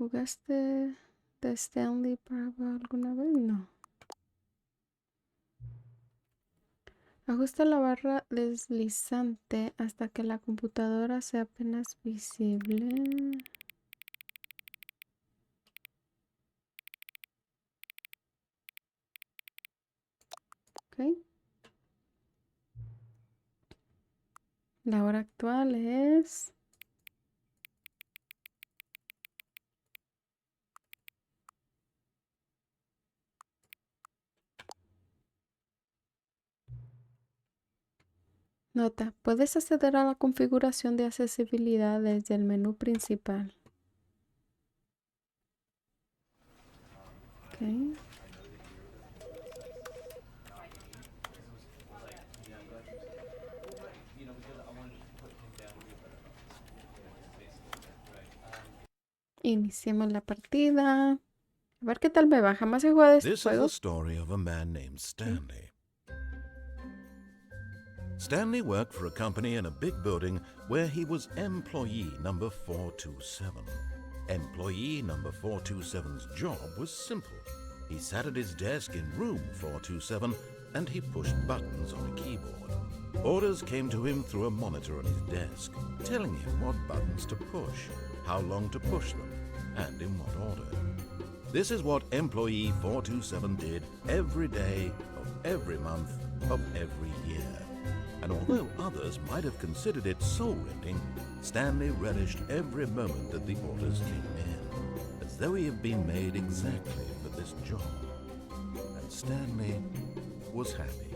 ¿Jugaste de Stanley Parable alguna vez? No. Ajusta la barra deslizante hasta que la computadora sea apenas visible. Ok. La hora actual es... Nota, puedes acceder a la configuración de accesibilidad desde el menú principal. Ok. Iniciemos la partida. A ver qué tal me va. Jamás he jugado este This is juego. the story of a man named Stanley. Stanley worked for a company in a big building where he was employee number 427. Employee number 427's job was simple. He sat at his desk in room 427 and he pushed buttons on a keyboard. Orders came to him through a monitor on his desk, telling him what buttons to push, how long to push them, and in what order. This is what employee 427 did every day of every month of every year. And although others might have considered it soul-rending, Stanley relished every moment that the orders came in, as though he had been made exactly for this job. And Stanley was happy.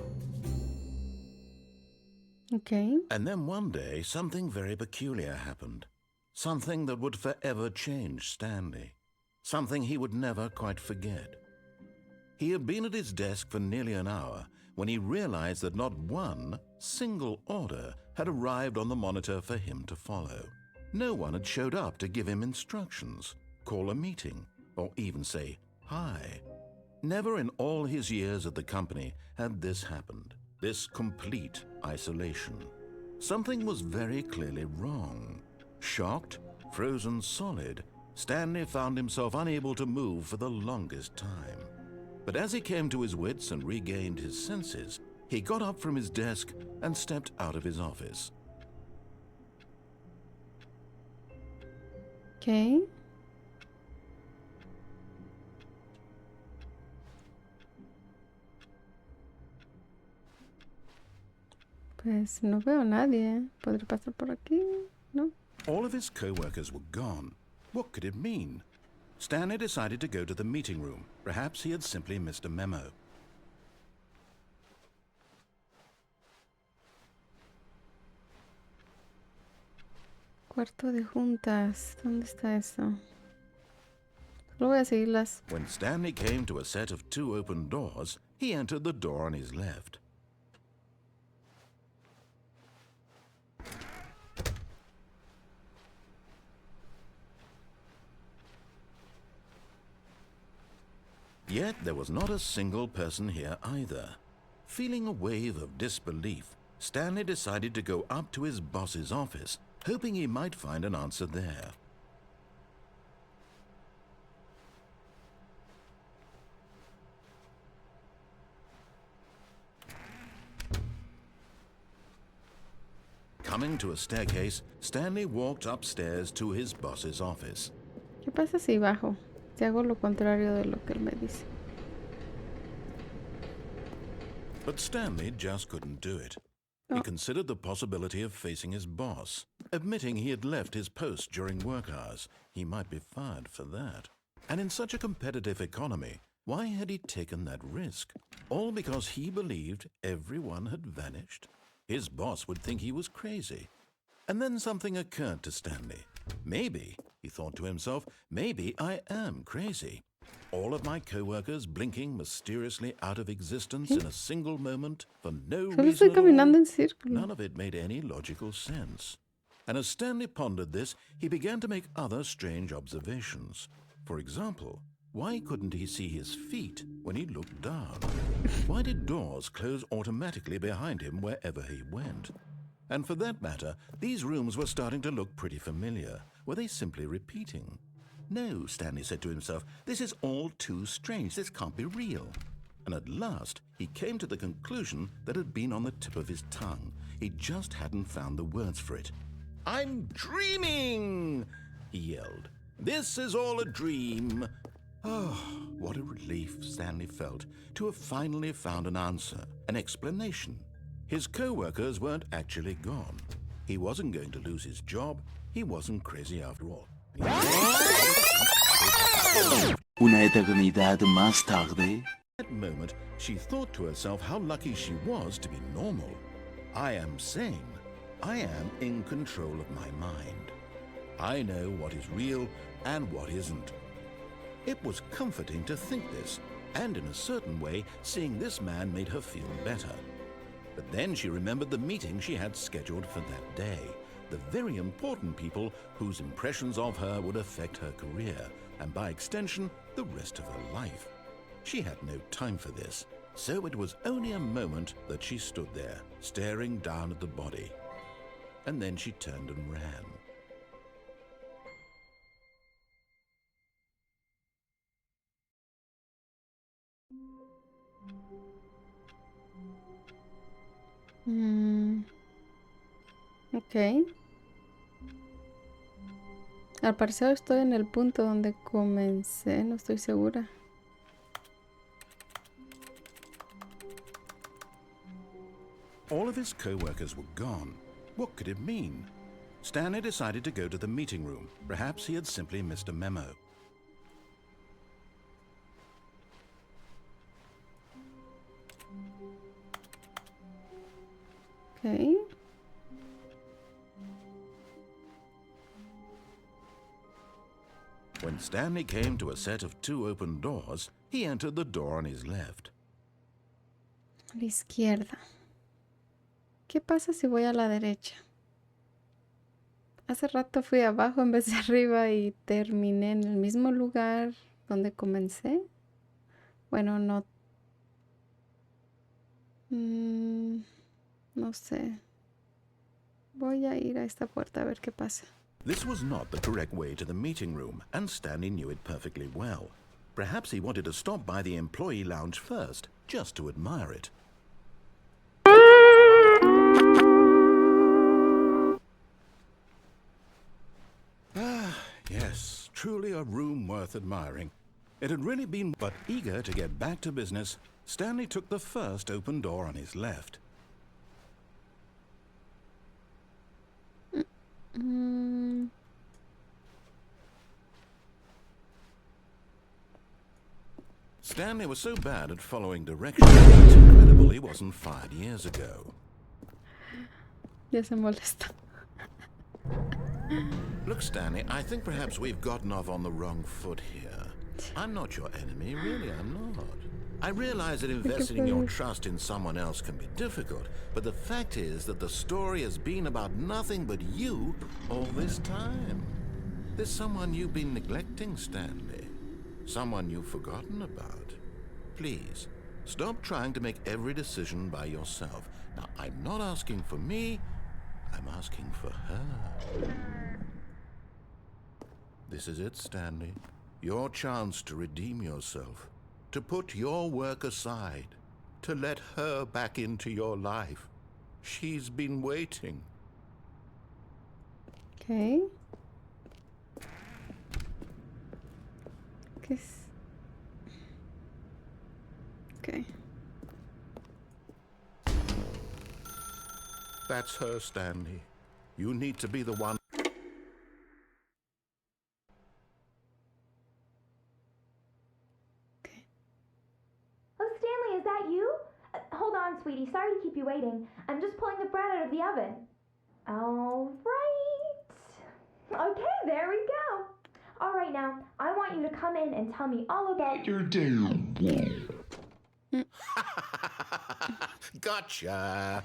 Okay. And then one day, something very peculiar happened. Something that would forever change Stanley. Something he would never quite forget. He had been at his desk for nearly an hour when he realized that not one single order had arrived on the monitor for him to follow. No one had showed up to give him instructions, call a meeting, or even say hi. Never in all his years at the company had this happened, this complete isolation. Something was very clearly wrong. Shocked, frozen solid, Stanley found himself unable to move for the longest time. But as he came to his wits and regained his senses, he got up from his desk and stepped out of his office. Okay. Pues no veo a nadie. ¿Podré pasar por aquí? No. All of his co-workers were gone. What could it mean? Stanley decided to go to the meeting room. Perhaps he had simply missed a memo. Cuarto de juntas. ¿Dónde está eso? Solo voy a seguirlas. When Stanley came to a set of two open doors, he entered the door on his left. Yet there was not a single person here either. Feeling a wave of disbelief, Stanley decided to go up to his boss's office, hoping he might find an answer there. Coming to a staircase, Stanley walked upstairs to his boss's office. ¿Qué pasa si bajo? Si hago lo contrario de lo que él me dice. But Stanley just couldn't do it. He considered the possibility of facing his boss, admitting he had left his post during work hours. He might be fired for that. And in such a competitive economy, why had he taken that risk? All because he believed everyone had vanished? His boss would think he was crazy. And then something occurred to Stanley. Maybe, he thought to himself, maybe I am crazy. All of my co-workers blinking mysteriously out of existence in a single moment for no Solo reason estoy at all. caminando en círculo. None of it made any logical sense. And as Stanley pondered this, he began to make other strange observations. For example, why couldn't he see his feet when he looked down? Why did doors close automatically behind him wherever he went? And for that matter, these rooms were starting to look pretty familiar. Were they simply repeating? No, Stanley said to himself, this is all too strange. This can't be real. And at last, he came to the conclusion that had been on the tip of his tongue. He just hadn't found the words for it. I'm dreaming, he yelled. This is all a dream. Oh, what a relief Stanley felt to have finally found an answer, an explanation. His co-workers weren't actually gone. He wasn't going to lose his job. He wasn't crazy after all. Una eternidad más tarde. At that moment, she thought to herself how lucky she was to be normal. I am sane. I am in control of my mind. I know what is real and what isn't. It was comforting to think this, and in a certain way, seeing this man made her feel better. But then she remembered the meeting she had scheduled for that day, the very important people whose impressions of her would affect her career, and by extension, the rest of her life. She had no time for this, so it was only a moment that she stood there, staring down at the body. And then she turned and ran. Ok. Al parecer estoy en el punto donde comencé, no estoy segura. All of his co-workers were gone. What could it mean? Stanley decided to go to the meeting room. Perhaps he had simply missed a memo. Ok. When Stanley came to a set of 2 open doors, he entered the door on his left. A la izquierda. ¿Qué pasa si voy a la derecha? Hace rato fui abajo en vez de arriba y terminé en el mismo lugar donde comencé. Bueno, no. No sé. Voy a ir a esta puerta a ver qué pasa. This was not the correct way to the meeting room, and Stanley knew it perfectly well. Perhaps he wanted to stop by the employee lounge first, just to admire it. Yes, truly a room worth admiring. It had really been, but eager to get back to business, Stanley took the first open door on his left. Stanley was so bad at following directions, it's incredible he wasn't fired years ago. Ya se molesta. Look, Stanley, I think perhaps we've gotten off on the wrong foot here. I'm not your enemy, really, I'm not. I realize that investing your trust in someone else can be difficult, but the fact is that the story has been about nothing but you all this time. There's someone you've been neglecting, Stanley. Someone you've forgotten about. Please, stop trying to make every decision by yourself. Now, I'm not asking for me, I'm asking for her. This is it, Stanley. Your chance to redeem yourself. To put your work aside. To let her back into your life. She's been waiting. Ok. ¿Qué es? Ok. That's her, Stanley. You need to be the one. Oh, Stanley, is that you? Hold on, sweetie. Sorry to keep you waiting. I'm just pulling the bread out of the oven. All right. Okay, there we go. All right, now, I want you to come in and tell me all about your day. Gotcha.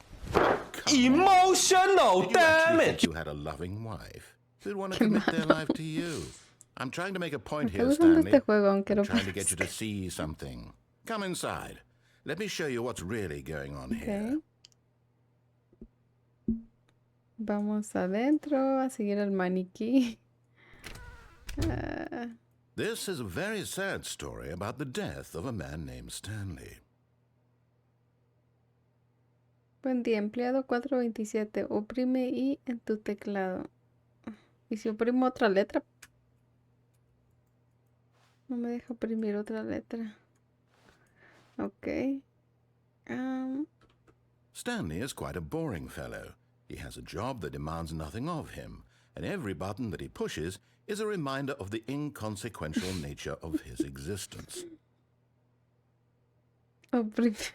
Emotional, Did you actually damn it! think you had a loving wife who'd want to commit their life to you? I'm trying to make a point Me here, está gustando Stanley. este juego, aunque I'm no trying to get you to parezca. see something. Come inside. Let me show you what's really going on Ok. here. Vamos adentro a seguir al maniquí. This is a very sad story about the death of a man named Stanley. Buen día, empleado 427. Oprime I en tu teclado. ¿Y si oprimo otra letra? No me deja oprimir otra letra. Ok. Stanley is quite a boring fellow. He has a job that demands nothing of him, and every button that he pushes is a reminder of the inconsequential nature of his existence. Oprime.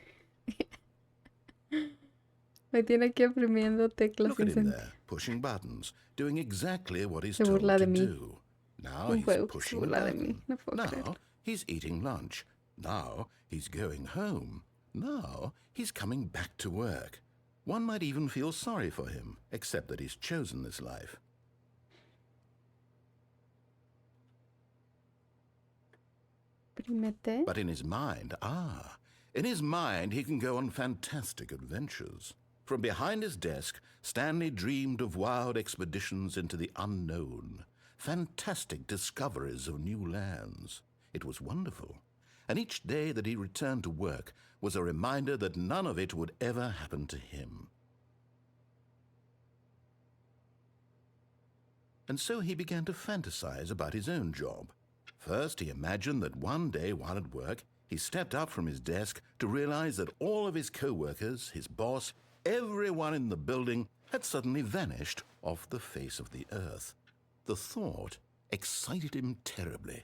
Me tiene aquí oprimiendo teclas Look at sin him sentido. there, pushing buttons, doing exactly what he's Se told burla de to mí. do. Now Un he's juego que se pushing a burla de mí. button. No puedo creer. Now he's eating lunch. Now he's going home. Now he's coming back to work. One might even feel sorry for him, except that he's chosen this life. Oprímete. But in his mind, he can go on fantastic adventures. From behind his desk, Stanley dreamed of wild expeditions into the unknown, fantastic discoveries of new lands. It was wonderful, and each day that he returned to work was a reminder that none of it would ever happen to him. And so he began to fantasize about his own job. First, he imagined that one day while at work, he stepped up from his desk to realize that all of his co-workers, his boss, everyone in the building had suddenly vanished off the face of the earth. The thought excited him terribly.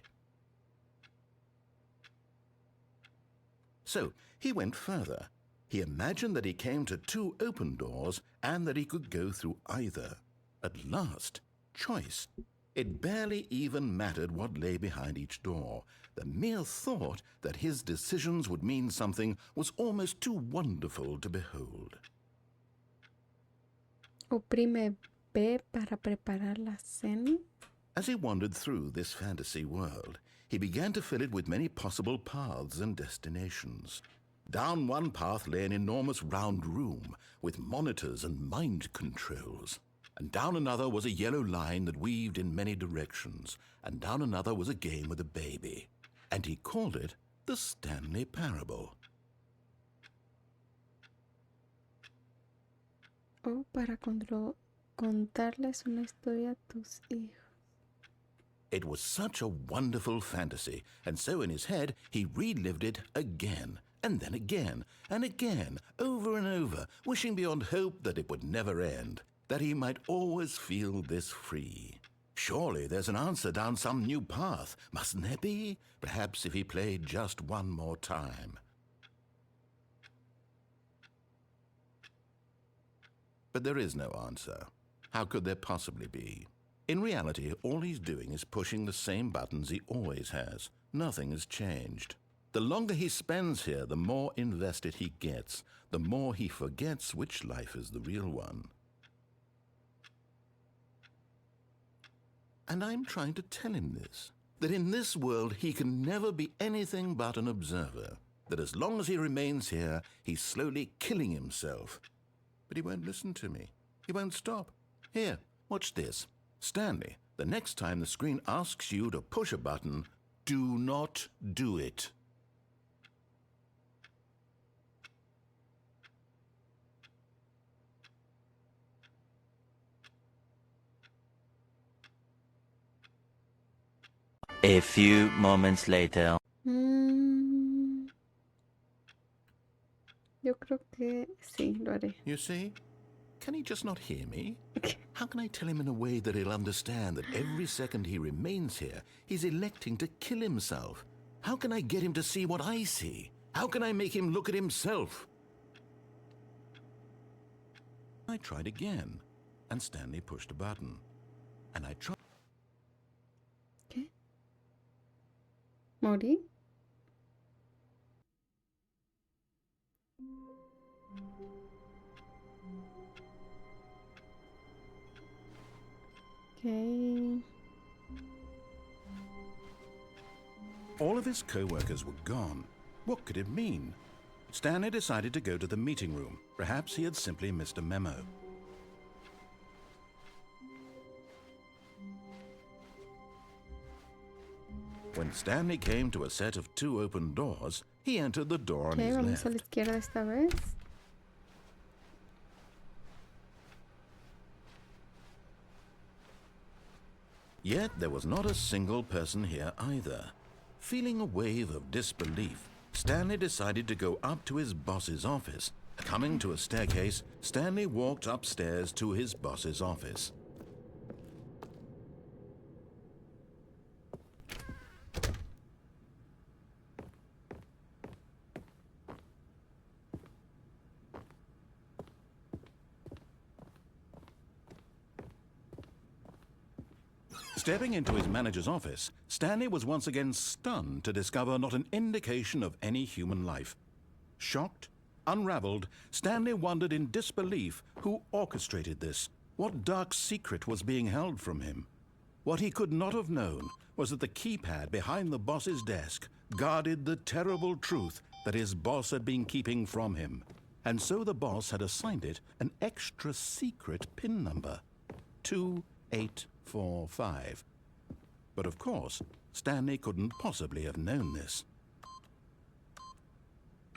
So he went further. He imagined that he came to two open doors and that he could go through either. At last, choice. It barely even mattered what lay behind each door. The mere thought that his decisions would mean something was almost too wonderful to behold. Oprime B para preparar la cena. As he wandered through this fantasy world, he began to fill it with many possible paths and destinations. Down one path lay an enormous round room with monitors and mind controls. And down another was a yellow line that weaved in many directions. And down another was a game with a baby. And he called it the Stanley Parable. O para contarles una historia a tus hijos. It was such a wonderful fantasy, and so in his head he relived it again, and then again, and again, over and over, wishing beyond hope that it would never end, that he might always feel this free. Surely there's an answer down some new path, mustn't there be? Perhaps if he played just one more time. But there is no answer. How could there possibly be? In reality, all he's doing is pushing the same buttons he always has. Nothing has changed. The longer he spends here, the more invested he gets, the more he forgets which life is the real one. And I'm trying to tell him this, that in this world he can never be anything but an observer, that as long as he remains here, he's slowly killing himself. But he won't listen to me. He won't stop. Here, watch this. Stanley, the next time the screen asks you to push a button, do not do it. A few moments later. Yo creo que sí, lo haré. You see? Can he just not hear me? How can I tell him in a way that he'll understand that every second he remains here, he's electing to kill himself? How can I get him to see what I see? How can I make him look at himself? I tried again, and Stanley pushed a button. And I tried... ¿Qué? ¿Morí? Okay. All of his co-workers were gone. What could it mean? Stanley decided to go to the meeting room. Perhaps he had simply missed a memo. When Stanley came to a set of 2 open doors, he entered the door on his Vamos a la left. izquierda esta vez. Yet there was not a single person here either. Feeling a wave of disbelief, Stanley decided to go up to his boss's office. Coming to a staircase, Stanley walked upstairs to his boss's office. Stepping into his manager's office, Stanley was once again stunned to discover not an indication of any human life. Shocked, unraveled, Stanley wondered in disbelief who orchestrated this. What dark secret was being held from him? What he could not have known was that the keypad behind the boss's desk guarded the terrible truth that his boss had been keeping from him. And so the boss had assigned it an extra secret PIN number, 2845. But of course, Stanley couldn't possibly have known this.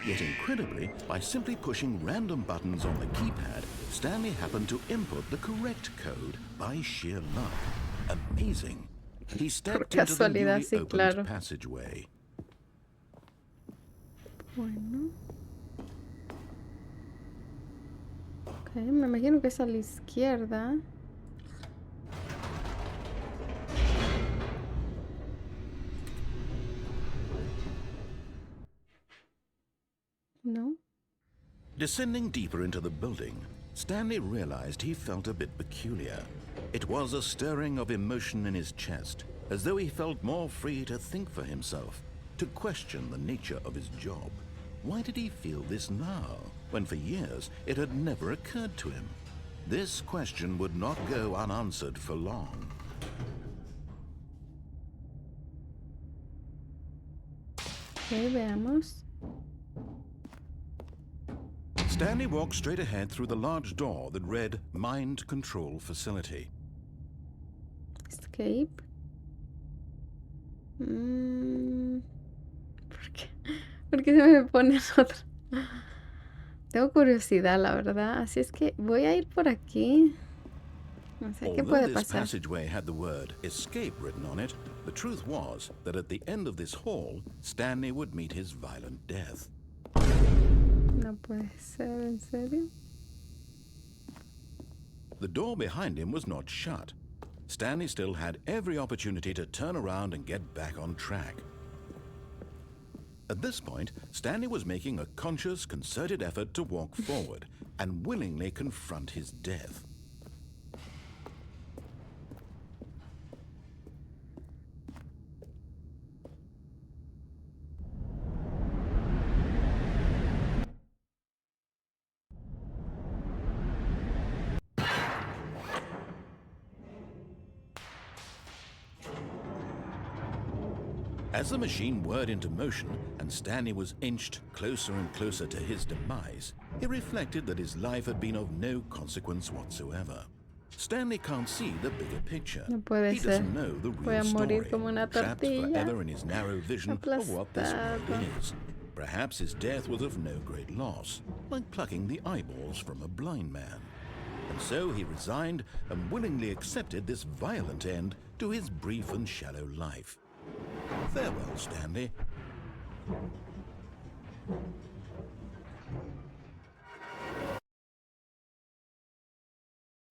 Yet incredibly, by simply pushing random buttons on the keypad, Stanley happened to input the correct code by sheer luck. Amazing. He stepped into the casualidad, newly sí, opened claro. passageway. Bueno. Ok, me imagino que es a la izquierda. No. Descending deeper into the building, Stanley realized he felt a bit peculiar. It was a stirring of emotion in his chest, as though he felt more free to think for himself, to question the nature of his job. Why did he feel this now, when for years it had never occurred to him? This question would not go unanswered for long. Ok, veamos. Stanley walked straight ahead through the large door that read Mind Control Facility. Escape. ¿Por qué? ¿Por qué se me pone otra? Tengo curiosidad, la verdad. Así es que voy a ir por aquí. No sé qué Although puede this pasar. passageway had the word escape written on it, the truth was that at the end of this hall, Stanley would meet his violent death. No puede ser, ¿en serio? The door behind him was not shut. Stanley still had every opportunity to turn around and get back on track. At this point, Stanley was making a conscious, concerted effort to walk forward and willingly confront his death. As the machine whirred into motion and Stanley was inched closer and closer to his demise, he reflected that his life had been of no consequence whatsoever. Stanley can't see the bigger picture. No puede He ser. doesn't know the Voy real a morir story, como una trapped tortilla, forever in his narrow vision of what this world aplastado. is. Perhaps his death was of no great loss, like plucking the eyeballs from a blind man. And so he resigned and willingly accepted this violent end to his brief and shallow life. Farewell, Stanley.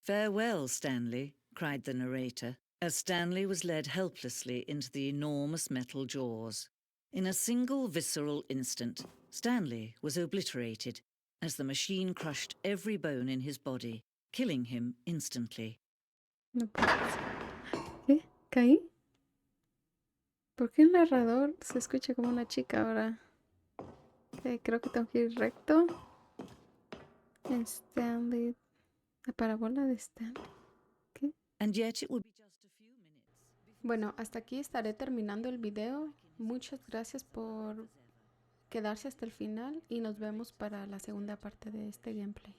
"Farewell, Stanley," cried the narrator, as Stanley was led helplessly into the enormous metal jaws. In a single visceral instant, Stanley was obliterated as the machine crushed every bone in his body, killing him instantly. No puede ser. ¿Qué? ¿Caí? ¿Por qué el narrador se escucha como una chica ahora? Ok, creo que tengo que ir recto. Stanley. La parábola de Stanley. ¿Qué? And yet it would be just a few minutes before Bueno, hasta aquí estaré terminando el video. Muchas gracias por quedarse hasta el final y nos vemos para la segunda parte de este gameplay.